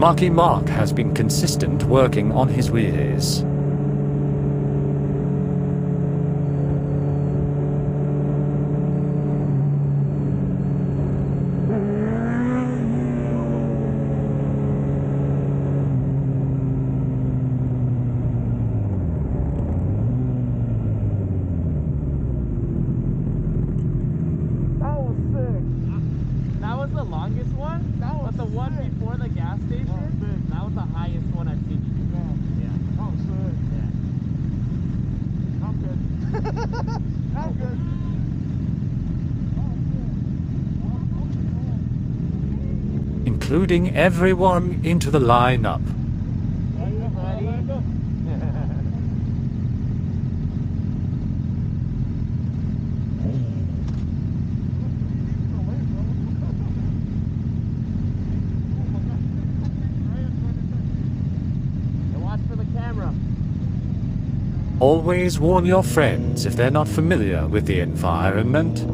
Marky Mark has been consistent working on his wheelies. That was the longest one, but the one before the gas station, that was the highest one I've seen you do. Yeah. Oh, sick. Yeah. I'm good. I'm good. Including everyone into the lineup. Are you ready? For the camera. Always warn your friends if they're not familiar with the environment.